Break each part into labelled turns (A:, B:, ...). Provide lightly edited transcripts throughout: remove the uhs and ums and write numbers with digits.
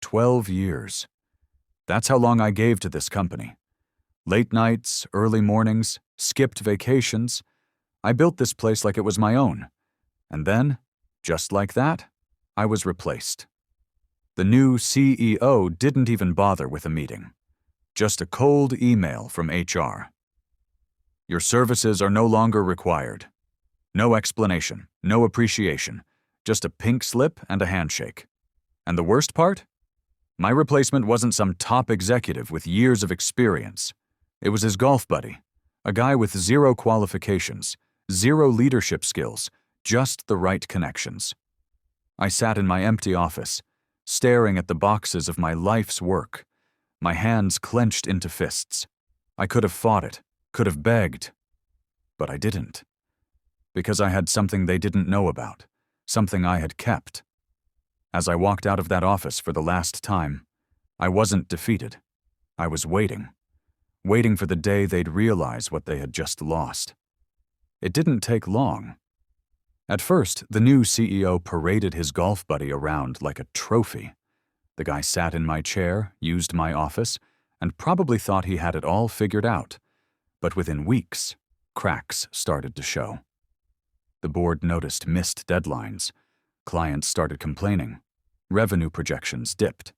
A: 12 years. That's how long I gave to this company. Late nights, early mornings, skipped vacations. I built this place like it was my own. And then, just like that, I was replaced. The new CEO didn't even bother with a meeting. Just a cold email from HR. Your services are no longer required. No explanation, no appreciation, just a pink slip and a handshake. And the worst part? My replacement wasn't some top executive with years of experience. It was his golf buddy, a guy with zero qualifications, zero leadership skills, just the right connections. I sat in my empty office, staring at the boxes of my life's work, my hands clenched into fists. I could have fought it, could have begged, but I didn't. Because I had something they didn't know about, something I had kept. As I walked out of that office for the last time, I wasn't defeated. I was waiting for the day they'd realize what they had just lost. It didn't take long. At first, the new CEO paraded his golf buddy around like a trophy. The guy sat in my chair, used my office, and probably thought he had it all figured out. But within weeks, cracks started to show. The board noticed missed deadlines. Clients started complaining. Revenue projections dipped.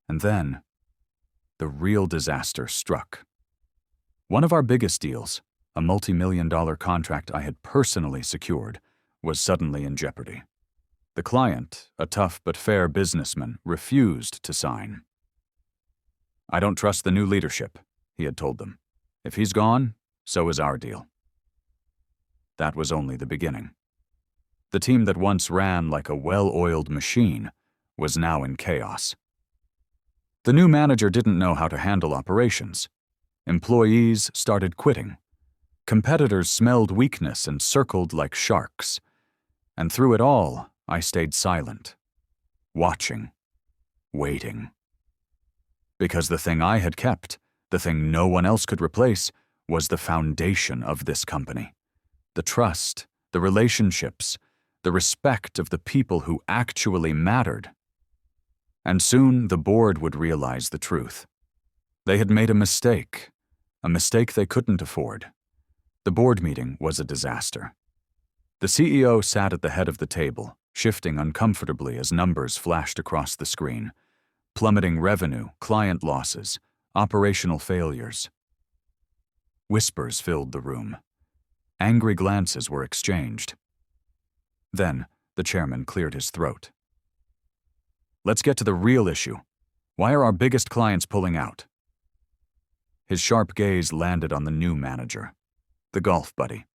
A: And then, the real disaster struck. One of our biggest deals, a multi-million-dollar contract I had personally secured, was suddenly in jeopardy. The client, a tough but fair businessman, refused to sign. I don't trust the new leadership, he had told them. If he's gone, so is our deal. That was only the beginning. The team that once ran like a well-oiled machine was now in chaos. The new manager didn't know how to handle operations. Employees started quitting. Competitors smelled weakness and circled like sharks. And through it all, I stayed silent, watching, waiting. Because the thing I had kept, the thing no one else could replace, was the foundation of this company. The trust, the relationships, the respect of the people who actually mattered. And soon the board would realize the truth. They had made a mistake they couldn't afford. The board meeting was a disaster. The CEO sat at the head of the table, shifting uncomfortably as numbers flashed across the screen. Plummeting revenue, client losses, operational failures. Whispers filled the room. Angry glances were exchanged. Then, the chairman cleared his throat. Let's get to the real issue. Why are our biggest clients pulling out? His sharp gaze landed on the new manager, the golf buddy.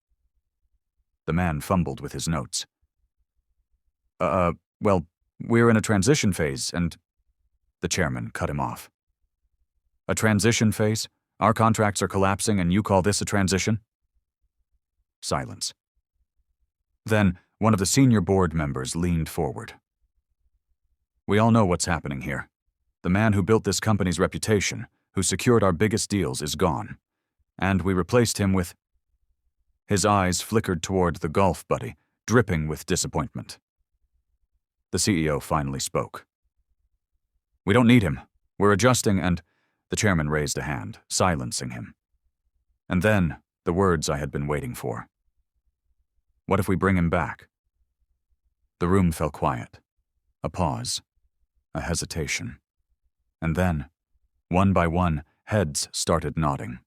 A: The man fumbled with his notes. Well, we're in a transition phase, and... The chairman cut him off. A transition phase? Our contracts are collapsing and you call this a transition? Silence. Then, one of the senior board members leaned forward. We all know what's happening here. The man who built this company's reputation, who secured our biggest deals, is gone. And we replaced him with... His eyes flickered toward the golf buddy, dripping with disappointment. The CEO finally spoke. We don't need him. We're adjusting and... The chairman raised a hand, silencing him. And then, the words I had been waiting for. What if we bring him back? The room fell quiet. A pause. A hesitation. And then, one by one, heads started nodding.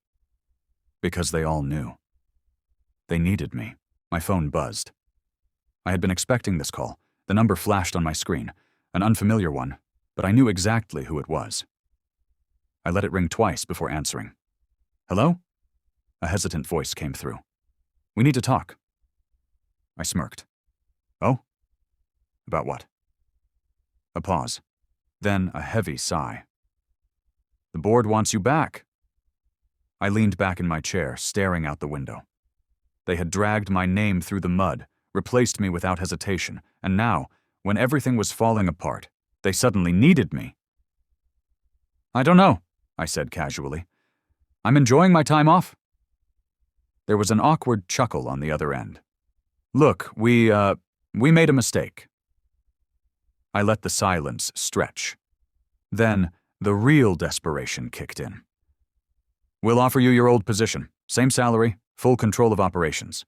A: Because they all knew. They needed me. My phone buzzed. I had been expecting this call. The number flashed on my screen. An unfamiliar one, but I knew exactly who it was. I let it ring twice before answering. Hello? A hesitant voice came through. We need to talk. I smirked. Oh? About what? A pause. Then a heavy sigh. The board wants you back. I leaned back in my chair, staring out the window. They had dragged my name through the mud, replaced me without hesitation, and now, when everything was falling apart, they suddenly needed me. I don't know, I said casually. I'm enjoying my time off. There was an awkward chuckle on the other end. Look, we made a mistake. I let the silence stretch. Then, the real desperation kicked in. "We'll offer you your old position. Same salary, full control of operations."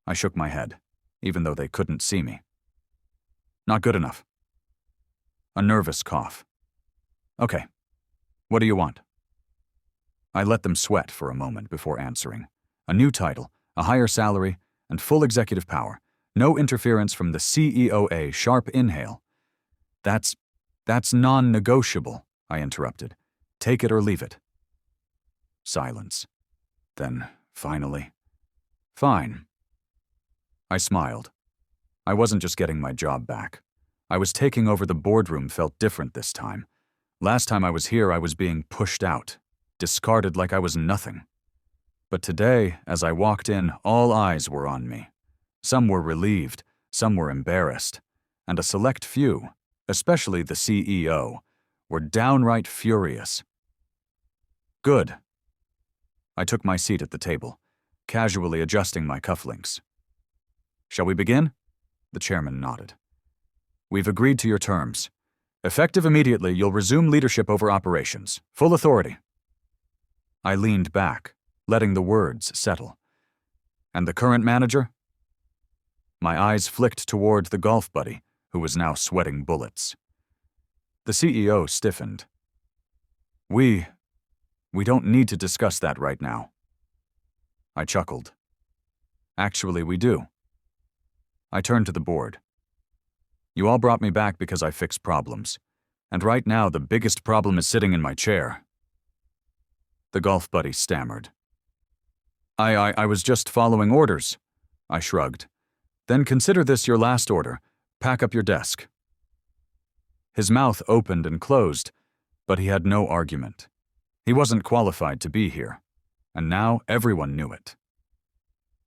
A: I shook my head, even though they couldn't see me. "Not good enough." A nervous cough. "Okay. What do you want?" I let them sweat for a moment before answering. A new title, a higher salary, and full executive power. No interference from the CEOA. Sharp inhale. That's non-negotiable," I interrupted. "Take it or leave it." Silence. Then, finally, "Fine." I smiled. I wasn't just getting my job back. I was taking over. The boardroom felt different this time. Last time I was here, I was being pushed out, discarded like I was nothing. But today, as I walked in, all eyes were on me. Some were relieved, some were embarrassed, and a select few, especially the CEO, were downright furious. "Good." I took my seat at the table, casually adjusting my cufflinks. "Shall we begin?" The chairman nodded. "We've agreed to your terms. Effective immediately, you'll resume leadership over operations. Full authority." I leaned back, letting the words settle. "And the current manager?" My eyes flicked toward the golf buddy, who was now sweating bullets. The CEO stiffened. We don't need to discuss that right now." I chuckled. "Actually, we do." I turned to the board. "You all brought me back because I fix problems. And right now, the biggest problem is sitting in my chair." The golf buddy stammered. I was just following orders." I shrugged. "Then consider this your last order. Pack up your desk." His mouth opened and closed, but he had no argument. He wasn't qualified to be here, and now everyone knew it.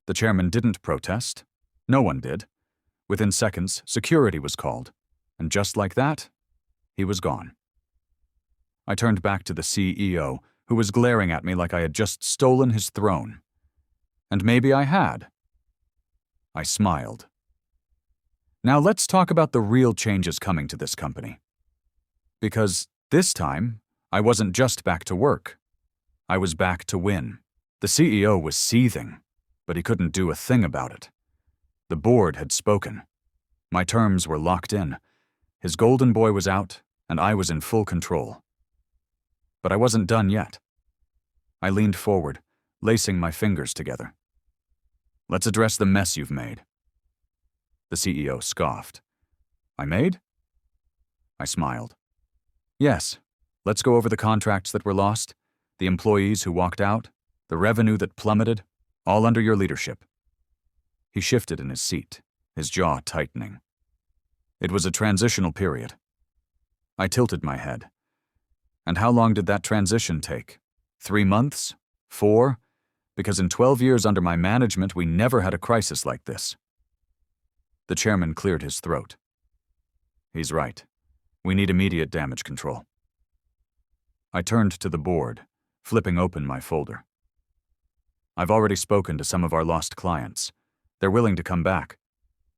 A: The chairman didn't protest. No one did. Within seconds, security was called, and just like that, he was gone. I turned back to the CEO, who was glaring at me like I had just stolen his throne. And maybe I had. I smiled. "Now let's talk about the real changes coming to this company. Because this time, I wasn't just back to work. I was back to win." The CEO was seething, but he couldn't do a thing about it. The board had spoken. My terms were locked in. His golden boy was out, and I was in full control. But I wasn't done yet. I leaned forward, lacing my fingers together. "Let's address the mess you've made." The CEO scoffed. "I made?" I smiled. "Yes, let's go over the contracts that were lost, the employees who walked out, the revenue that plummeted, all under your leadership." He shifted in his seat, his jaw tightening. It was a transitional period. I tilted my head. And how long did that transition take? 3 months? 4? Because in 12 years under my management, we never had a crisis like this. The chairman cleared his throat. "He's right. We need immediate damage control." I turned to the board, flipping open my folder. "I've already spoken to some of our lost clients. They're willing to come back,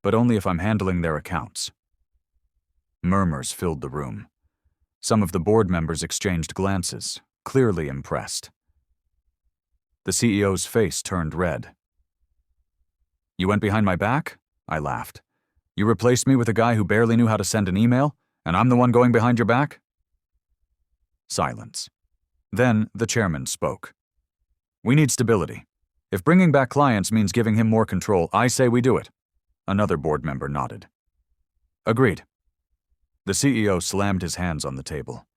A: but only if I'm handling their accounts." Murmurs filled the room. Some of the board members exchanged glances, clearly impressed. The CEO's face turned red. "You went behind my back?" I laughed. "You replaced me with a guy who barely knew how to send an email, and I'm the one going behind your back?" Silence. Then the chairman spoke. "We need stability. If bringing back clients means giving him more control, I say we do it." Another board member nodded. "Agreed." The CEO slammed his hands on the table.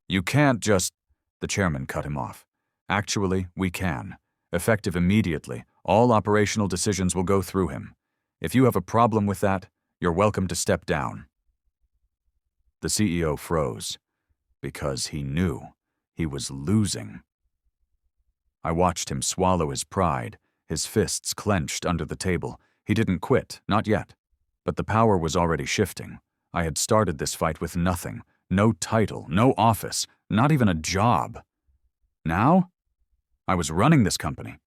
A: "You can't just—" The chairman cut him off. "Actually, we can. Effective immediately, all operational decisions will go through him. If you have a problem with that, you're welcome to step down." The CEO froze, because he knew he was losing. I watched him swallow his pride, his fists clenched under the table. He didn't quit, not yet. But the power was already shifting. I had started this fight with nothing, no title, no office, not even a job. Now, I was running this company,